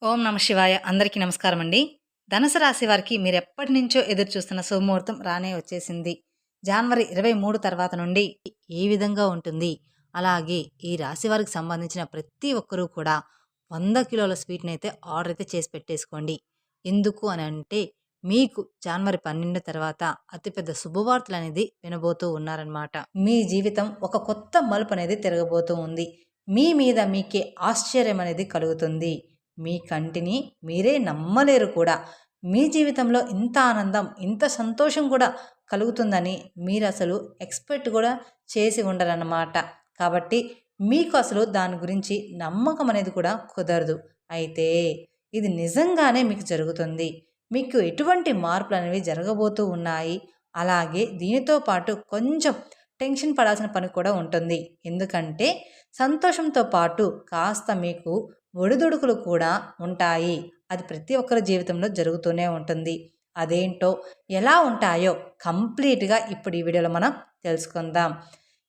ఓం నమ శివాయ. అందరికీ నమస్కారం అండి. ధనుసు రాశి వారికి మీరెప్పటి నుంచో ఎదురు చూస్తున్న శుభముహూర్తం రానే వచ్చేసింది. జనవరి 23 తర్వాత నుండి ఏ విధంగా ఉంటుంది? అలాగే ఈ రాశి వారికి సంబంధించిన ప్రతి ఒక్కరూ కూడా 100 కిలోల స్వీట్‌నైతే ఆర్డర్ అయితే చేసి పెట్టేసుకోండి. ఎందుకు అని అంటే మీకు జనవరి 12 తర్వాత అతిపెద్ద శుభవార్తలనేది వినబోతూ ఉన్నారనమాట. మీ జీవితం ఒక కొత్త మలుపనేది తిరగబోతూ ఉంది. మీ మీద మీకే ఆశ్చర్యం అనేది కలుగుతుంది. మీ కంటిని మీరే నమ్మలేరు కూడా. మీ జీవితంలో ఇంత ఆనందం, ఇంత సంతోషం కూడా కలుగుతుందని మీరు అసలు ఎక్స్‌పెక్ట్ కూడా చేసి ఉండరన్నమాట. కాబట్టి మీకు అసలు దాని గురించి నమ్మకం అనేది కూడా కుదరదు. అయితే ఇది నిజంగానే మీకు జరుగుతుంది. మీకు ఎటువంటి మార్పులనేవి జరగబోతూ ఉన్నాయి. అలాగే దీనితో పాటు కొంచెం టెన్షన్ పడాల్సిన పని కూడా ఉంటుంది. ఎందుకంటే సంతోషంతో పాటు కాస్త మీకు ఒడిదుడుకులు కూడా ఉంటాయి. అది ప్రతి ఒక్కరి జీవితంలో జరుగుతూనే ఉంటుంది. అదేంటో, ఎలా ఉంటాయో కంప్లీట్‌గా ఇప్పుడు ఈ వీడియోలో మనం తెలుసుకుందాం.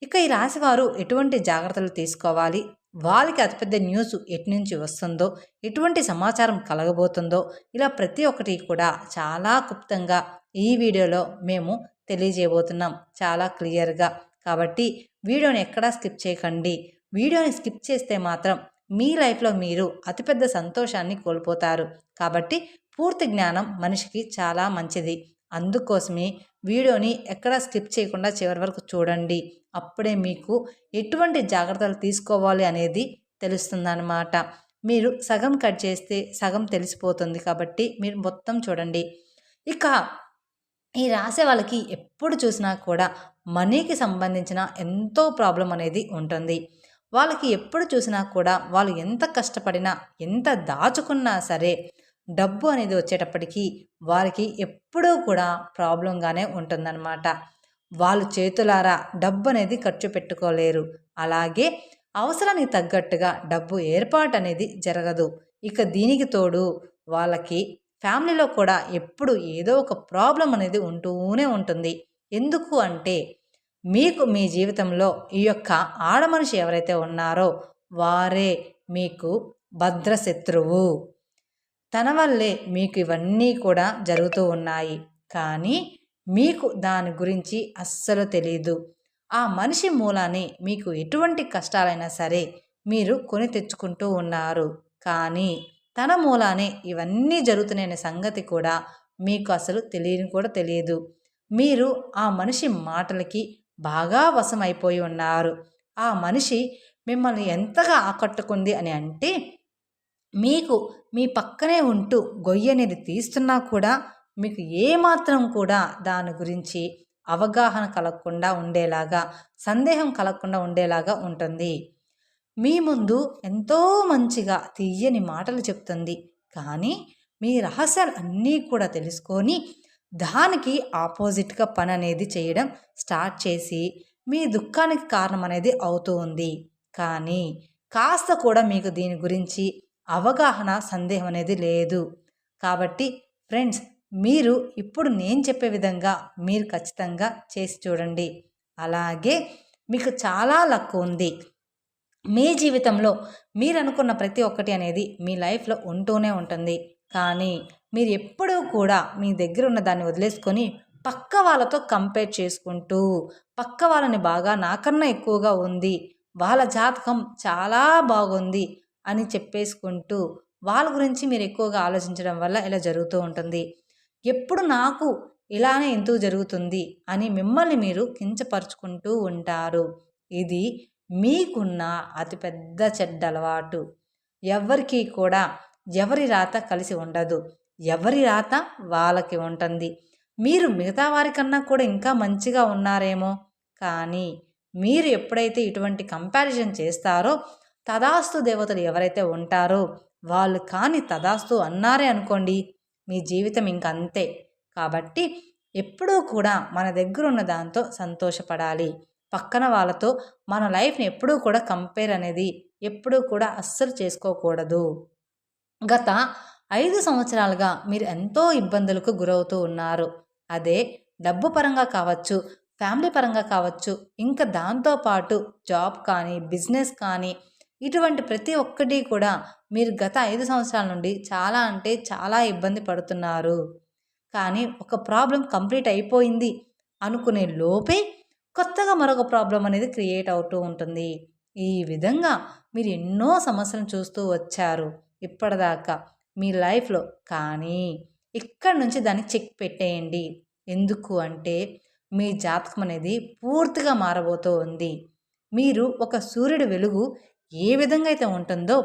ఇక ఈ రాశివారు ఎటువంటి జాగ్రత్తలు తీసుకోవాలి? వాళ్ళకి అతిపెద్ద న్యూస్ ఎటునుంచి వస్తుందో, ఎటువంటి సమాచారం కలగబోతుందో, ఇలా ప్రతి ఒక్కటి కూడా చాలా క్లుప్తంగా ఈ వీడియోలో మేము తెలియజేయబోతున్నాం. చాలా క్లియర్‌గా. కాబట్టి వీడియోని ఎక్కడా స్కిప్ చేయకండి. వీడియోని స్కిప్ చేస్తే మాత్రం మీ లైఫ్లో మీరు అతిపెద్ద సంతోషాన్ని కోల్పోతారు. కాబట్టి పూర్తి జ్ఞానం మనిషికి చాలా మంచిది. అందుకోసమే వీడియోని ఎక్కడా స్కిప్ చేయకుండా చివరి వరకు చూడండి. అప్పుడే మీకు ఎటువంటి జాగ్రత్తలు తీసుకోవాలి అనేది తెలుస్తుందన్నమాట. మీరు సగం కట్ చేస్తే సగం తెలిసిపోతుంది. కాబట్టి మీరు మొత్తం చూడండి. ఇక ఈ రాసే వాళ్ళకి ఎప్పుడు చూసినా కూడా మనీకి సంబంధించిన ఎంతో ప్రాబ్లం అనేది ఉంటుంది. వాళ్ళకి ఎప్పుడు చూసినా కూడా వాళ్ళు ఎంత కష్టపడినా, ఎంత దాచుకున్నా సరే డబ్బు అనేది వచ్చేటప్పటికి వారికి ఎప్పుడూ కూడా ప్రాబ్లంగానే ఉంటుందన్నమాట. వాళ్ళు చేతులారా డబ్బు అనేది ఖర్చు పెట్టుకోలేరు. అలాగే అవసరానికి తగ్గట్టుగా డబ్బు ఏర్పాటు అనేది జరగదు. ఇక దీనికి తోడు వాళ్ళకి ఫ్యామిలీలో కూడా ఎప్పుడు ఏదో ఒక ప్రాబ్లం అనేది ఉంటూనే ఉంటుంది. ఎందుకు అంటే మీకు మీ జీవితంలో ఈ యొక్క ఆడమనిషి ఎవరైతే ఉన్నారో వారే మీకు భద్రశత్రువు. తన వల్లే మీకు ఇవన్నీ కూడా జరుగుతూ ఉన్నాయి. కానీ మీకు దాని గురించి అస్సలు తెలీదు. ఆ మనిషి మూలానే మీకు ఎటువంటి కష్టాలైనా సరే మీరు కొని తెచ్చుకుంటూ ఉన్నారు. కానీ తన మూలానే ఇవన్నీ జరుగుతున్నాయనే సంగతి కూడా మీకు అసలు తెలియని కూడా తెలియదు. మీరు ఆ మనిషి మాటలకి బాగా వశమైపోయి ఉన్నారు. ఆ మనిషి మిమ్మల్ని ఎంతగా ఆకట్టుకుంది అని అంటే మీకు మీ పక్కనే ఉంటూ గొయ్యి అనేది తీస్తున్నా కూడా మీకు ఏమాత్రం కూడా దాని గురించి అవగాహన కలగకుండా ఉండేలాగా, సందేహం కలగకుండా ఉండేలాగా ఉంటుంది. మీ ముందు ఎంతో మంచిగా తీయని మాటలు చెప్తుంది. కానీ మీ రహస్యాలు అన్నీ కూడా తెలుసుకొని దానికి ఆపోజిట్గా పని అనేది చేయడం స్టార్ట్ చేసి మీ దుఃఖానికి కారణం అనేది అవుతూ ఉంది. కానీ కాస్త కూడా మీకు దీని గురించి అవగాహన, సందేహం అనేది లేదు. కాబట్టి ఫ్రెండ్స్, మీరు ఇప్పుడు నేను చెప్పే విధంగా మీరు ఖచ్చితంగా చేసి చూడండి. అలాగే మీకు చాలా లక్ ఉంది. మీ జీవితంలో మీరు అనుకున్న ప్రతి ఒక్కటి అనేది మీ లైఫ్లో ఉంటూనే ఉంటుంది. కానీ మీరు ఎప్పుడూ కూడా మీ దగ్గర ఉన్న దాన్ని వదిలేసుకొని పక్క వాళ్ళతో కంపేర్ చేసుకుంటూ, పక్క వాళ్ళని బాగా నాకన్నా ఎక్కువగా ఉంది, వాళ్ళ జాతకం చాలా బాగుంది అని చెప్పేసుకుంటూ వాళ్ళ గురించి మీరు ఎక్కువగా ఆలోచించడం వల్ల ఇలా జరుగుతూ ఉంటుంది. ఎప్పుడు నాకు ఇలానే ఎందుకు జరుగుతుంది అని మిమ్మల్ని మీరు కించపరుచుకుంటూ ఉంటారు. ఇది మీకున్న అతిపెద్ద చెడ్డ అలవాటు. ఎవ్వరికీ కూడా ఎవరి రాత కలిసి ఉండదు. ఎవరి రాత వాళ్ళకి ఉంటుంది. మీరు మిగతా వారికన్నా కూడా ఇంకా మంచిగా ఉన్నారేమో, కానీ మీరు ఎప్పుడైతే ఇటువంటి కంపారిజన్ చేస్తారో తదాస్తు దేవతలు ఎవరైతే ఉంటారో వాళ్ళు కానీ తదాస్తు అన్నారే అనుకోండి, మీ జీవితం ఇంక అంతే. కాబట్టి ఎప్పుడూ కూడా మన దగ్గర ఉన్న దాంతో సంతోషపడాలి. పక్కన వాళ్ళతో మన లైఫ్ని ఎప్పుడూ కూడా కంపేర్ అనేది ఎప్పుడూ కూడా అస్సలు చేసుకోకూడదు. గత 5 సంవత్సరాలుగా మీరు ఎంతో ఇబ్బందులకు గురవుతూ ఉన్నారు. అదే డబ్బు పరంగా కావచ్చు, ఫ్యామిలీ పరంగా కావచ్చు, ఇంకా దాంతోపాటు జాబ్ కానీ, బిజినెస్ కానీ, ఇటువంటి ప్రతి ఒక్కటి కూడా మీరు గత 5 సంవత్సరాల నుండి చాలా అంటే చాలా ఇబ్బంది పడుతున్నారు. కానీ ఒక ప్రాబ్లమ్ కంప్లీట్ అయిపోయింది అనుకునే లోపే కొత్తగా మరొక ప్రాబ్లమ్ అనేది క్రియేట్ అవుతూ ఉంటుంది. ఈ విధంగా మీరు ఎన్నో సమస్యలను చూస్తూ వచ్చారు ఇప్పటిదాకా మీ లైఫ్‌లో. కానీ ఇక్కడి నుంచి దాన్ని చెక్ పెట్టేయండి. ఎందుకు అంటే మీ జాతకం అనేది పూర్తిగా మారబోతూ ఉంది. మీరు ఒక సూర్యుడి వెలుగు ఏ విధంగా అయితే ఉంటుందో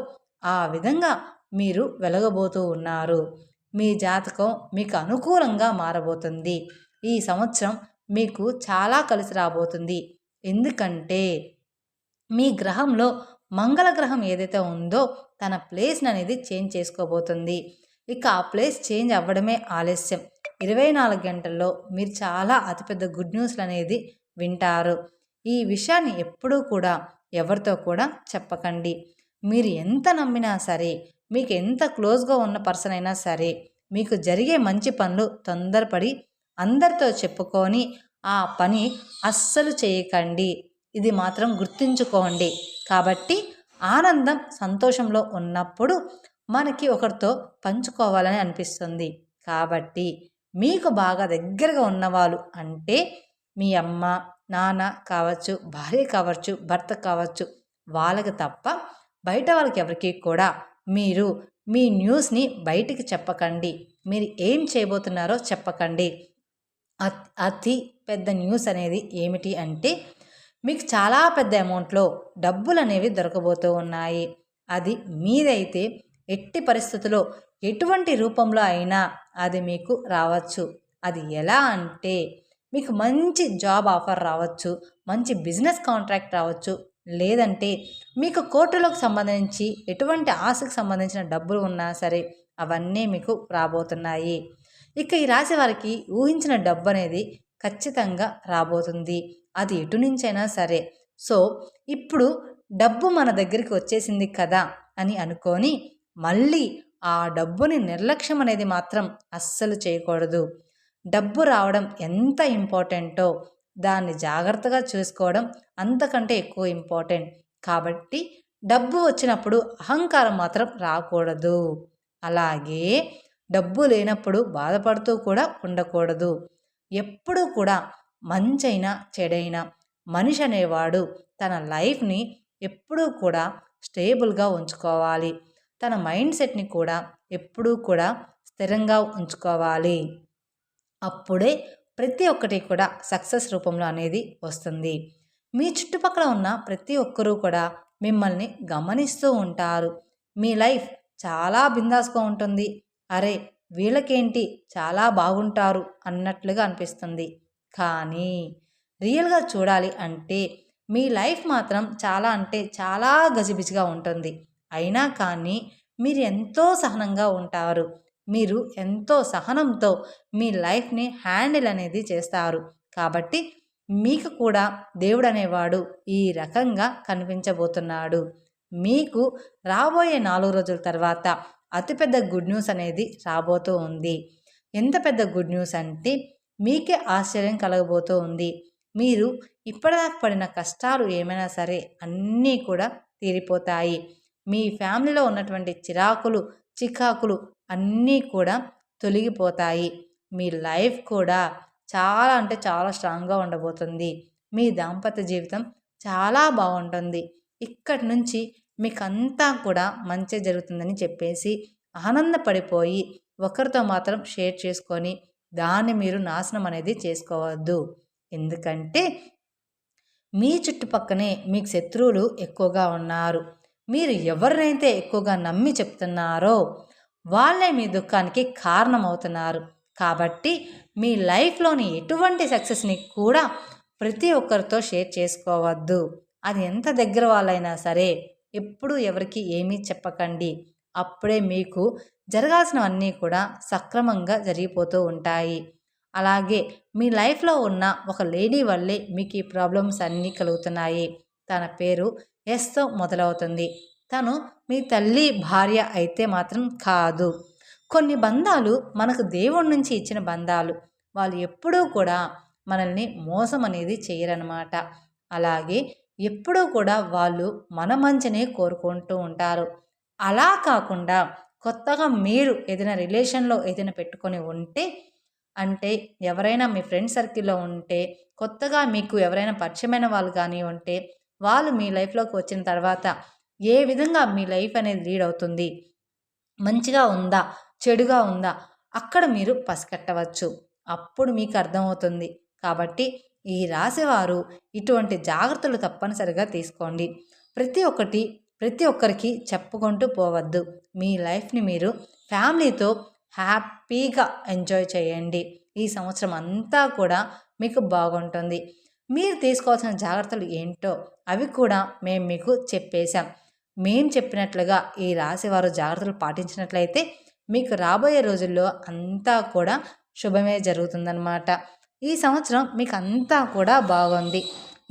ఆ విధంగా మీరు వెలగబోతూ ఉన్నారు. మీ జాతకం మీకు అనుకూలంగా మారబోతుంది. ఈ సంవత్సరం మీకు చాలా కలిసి రాబోతుంది. ఎందుకంటే మీ గ్రహంలో మంగళ గ్రహం ఏదైతే ఉందో తన ప్లేస్‌ని అనేది చేంజ్ చేసుకోబోతుంది. ఇక ఆ ప్లేస్ చేంజ్ అవ్వడమే ఆలస్యం. 24 గంటల్లో మీరు చాలా అతిపెద్ద గుడ్ న్యూస్‌లు అనేది వింటారు. ఈ విషయాన్ని ఎప్పుడూ కూడా ఎవరితో కూడా చెప్పకండి. మీరు ఎంత నమ్మినా సరే, మీకు ఎంత క్లోజ్‌గా ఉన్న పర్సన్ అయినా సరే, మీకు జరిగే మంచి పనులు తొందరపడి అందరితో చెప్పుకొని ఆ పని అస్సలు చేయకండి. ఇది మాత్రం గుర్తుంచుకోండి. కాబట్టి ఆనందం, సంతోషంలో ఉన్నప్పుడు మనకి ఒకరితో పంచుకోవాలని అనిపిస్తుంది. కాబట్టి మీకు బాగా దగ్గరగా ఉన్నవాళ్ళు అంటే మీ అమ్మ, నాన్న కావచ్చు, భార్య కావచ్చు, భర్త కావచ్చు, వాళ్ళకి తప్ప బయట వాళ్ళకి ఎవరికీ కూడా మీరు మీ న్యూస్ని బయటికి చెప్పకండి. మీరు ఏం చేయబోతున్నారో చెప్పకండి. అతి పెద్ద న్యూస్ అనేది ఏమిటి అంటే మీకు చాలా పెద్ద అమౌంట్లో డబ్బులు అనేవి దొరకబోతూ ఉన్నాయి. అది మీదైతే ఎట్టి పరిస్థితుల్లో ఎటువంటి రూపంలో అయినా అది మీకు రావచ్చు. అది ఎలా అంటే మీకు మంచి జాబ్ ఆఫర్ రావచ్చు, మంచి బిజినెస్ కాంట్రాక్ట్ రావచ్చు, లేదంటే మీకు కోర్టులకు సంబంధించి ఎటువంటి ఆశకు సంబంధించిన డబ్బులు ఉన్నా సరే అవన్నీ మీకు రాబోతున్నాయి. ఇక ఈ రాశి వారికి ఊహించిన డబ్బు అనేది ఖచ్చితంగా రాబోతుంది. అది ఎటు నుంచైనా సరే. సో ఇప్పుడు డబ్బు మన దగ్గరికి వచ్చేసింది కదా అని అనుకొని మళ్ళీ ఆ డబ్బుని నిర్లక్ష్యం అనేది మాత్రం అస్సలు చేయకూడదు. డబ్బు రావడం ఎంత ఇంపార్టెంటో దాన్ని జాగ్రత్తగా చూసుకోవడం అంతకంటే ఎక్కువ ఇంపార్టెంట్. కాబట్టి డబ్బు వచ్చినప్పుడు అహంకారం మాత్రం రాకూడదు. అలాగే డబ్బు లేనప్పుడు బాధపడుతూ కూడా ఉండకూడదు. ఎప్పుడూ కూడా మంచైనా చెడైనా మనిషి అనేవాడు తన లైఫ్ని ఎప్పుడూ కూడా స్టేబుల్గా ఉంచుకోవాలి. తన మైండ్ సెట్ని కూడా ఎప్పుడూ కూడా స్థిరంగా ఉంచుకోవాలి. అప్పుడే ప్రతి ఒక్కటి కూడా సక్సెస్ రూపంలో అనేది వస్తుంది. మీ చుట్టుపక్కల ఉన్న ప్రతి ఒక్కరూ కూడా మిమ్మల్ని గమనిస్తూ ఉంటారు. మీ లైఫ్ చాలా బిందాస్గా ఉంటుంది. అరే వీళ్ళకేంటి చాలా బాగుంటారు అన్నట్లుగా అనిపిస్తుంది. కానీ రియల్గా చూడాలి అంటే మీ లైఫ్ మాత్రం చాలా అంటే చాలా గజిబిజిగా ఉంటుంది. అయినా కానీ మీరు ఎంతో సహనంగా ఉంటారు. మీరు ఎంతో సహనంతో మీ లైఫ్ని హ్యాండిల్ అనేది చేస్తారు. కాబట్టి మీకు కూడా దేవుడు అనేవాడు ఈ రకంగా కనిపించబోతున్నాడు. మీకు రాబోయే 4 రోజుల తర్వాత అతిపెద్ద గుడ్ న్యూస్ అనేది రాబోతూ ఉంది. ఎంత పెద్ద గుడ్ న్యూస్ అంటే మీకే ఆశ్చర్యం కలగబోతూ ఉంది. మీరు ఇప్పటిదాకా పడిన కష్టాలు ఏమైనా సరే అన్నీ కూడా తీరిపోతాయి. మీ ఫ్యామిలీలో ఉన్నటువంటి చిరాకులు, చికాకులు అన్నీ కూడా తొలగిపోతాయి. మీ లైఫ్ కూడా చాలా అంటే చాలా స్ట్రాంగ్గా ఉండబోతుంది. మీ దాంపత్య జీవితం చాలా బాగుంటుంది. ఇక్కడి నుంచి మీకంతా కూడా మంచి జరుగుతుందని చెప్పేసి ఆనందపడిపోయి ఒకరితో మాత్రం షేర్ చేసుకొని దాన్ని మీరు నాశనం అనేది చేసుకోవద్దు. ఎందుకంటే మీ చుట్టుపక్కనే మీకు శత్రువులు ఎక్కువగా ఉన్నారు. మీరు ఎవరినైతే ఎక్కువగా నమ్మి చెప్తున్నారో వాళ్ళే మీ దుఃఖానికి కారణమవుతున్నారు. కాబట్టి మీ లైఫ్లోని ఎటువంటి సక్సెస్ని కూడా ప్రతి ఒక్కరితో షేర్ చేసుకోవద్దు. అది ఎంత దగ్గర వాళ్ళైనా సరే ఎప్పుడు ఎవరికి ఏమీ చెప్పకండి. అప్పుడే మీకు జరగాల్సినవన్నీ కూడా సక్రమంగా జరిగిపోతూ ఉంటాయి. అలాగే మీ లైఫ్లో ఉన్న ఒక లేడీ వల్లే మీకు ఈ ప్రాబ్లమ్స్ అన్నీ కలుగుతున్నాయి. తన పేరు ఎస్తో మొదలవుతుంది. తను మీ తల్లి భార్య అయితే మాత్రం కాదు. కొన్ని బంధాలు మనకు దేవుడి నుంచి ఇచ్చిన బంధాలు. వాళ్ళు ఎప్పుడూ కూడా మనల్ని మోసం అనేది చేయరనమాట. అలాగే ఎప్పుడూ కూడా వాళ్ళు మన మంచినే కోరుకుంటూ ఉంటారు. అలా కాకుండా కొత్తగా మీరు ఏదైనా రిలేషన్లో ఏదైనా పెట్టుకొని ఉంటే, అంటే ఎవరైనా మీ ఫ్రెండ్ సర్కిల్‌లో ఉంటే, కొత్తగా మీకు ఎవరైనా పరిచయమైన వాళ్ళు గాని ఉంటే, వాళ్ళు మీ లైఫ్‌లోకి వచ్చిన తర్వాత ఏ విధంగా మీ లైఫ్ అనేది లీడ్ అవుతుంది? మంచిగా ఉందా? చెడుగా ఉందా? అక్కడ మీరు పసిగట్టవచ్చు. అప్పుడు మీకు అర్థమవుతుంది. కాబట్టి ఈ రాశివారు ఇటువంటి జాగ్రత్తలు తప్పనిసరిగా తీసుకోండి. ప్రతి ఒక్కటి ప్రతి ఒక్కరికి చెప్పుకుంటూ పోవద్దు. మీ లైఫ్‌ని మీరు ఫ్యామిలీతో హ్యాపీగా ఎంజాయ్ చేయండి. ఈ సంవత్సరం అంతా కూడా మీకు బాగుంటుంది. మీరు తీసుకోవాల్సిన జాగ్రత్తలు ఏంటో అవి కూడా మేము మీకు చెప్పేశాం. మేం చెప్పినట్లుగా ఈ రాశివారు జాగ్రత్తలు పాటించినట్లయితే మీకు రాబోయే రోజుల్లో అంతా కూడా శుభమే జరుగుతుందన్నమాట. ఈ సంవత్సరం మీకు అంతా కూడా బాగుంది.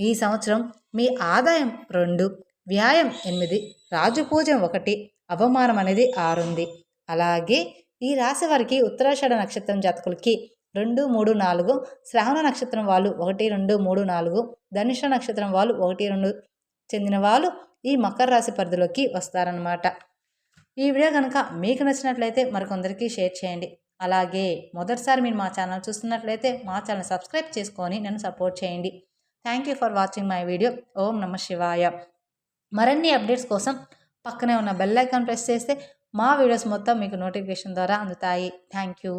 ఈ సంవత్సరం మీ ఆదాయం 2, వ్యాయం 8, రాజపూజ్యం 1, అవమానం అనేది 6 ఉంది. అలాగే ఈ రాశి వారికి ఉత్తరాషాఢ నక్షత్రం జాతకులకి 2, 3, 4, శ్రావణ నక్షత్రం వాళ్ళు 1, 2, 3, 4, ధనుష నక్షత్రం వాళ్ళు 1, 2 చెందిన వాళ్ళు ఈ మకర రాశి పరిధిలోకి వస్తారనమాట. ఈ వీడియో కనుక మీకు నచ్చినట్లయితే మరికొందరికి షేర్ చేయండి. అలాగే మొదటిసారి మీరు మా ఛానల్ చూస్తున్నట్లయితే మా ఛానల్ సబ్స్క్రైబ్ చేసుకొని నన్ను సపోర్ట్ చేయండి. Thank you for watching my video. ఓం నమః శివాయ. మరిన్ని అప్డేట్స్ కోసం పక్కనే ఉన్న బెల్ ఐకాన్ ప్రెస్ చేస్తే మా వీడియోస్ మొత్తం మీకు నోటిఫికేషన్ ద్వారా అందుతాయి. Thank you.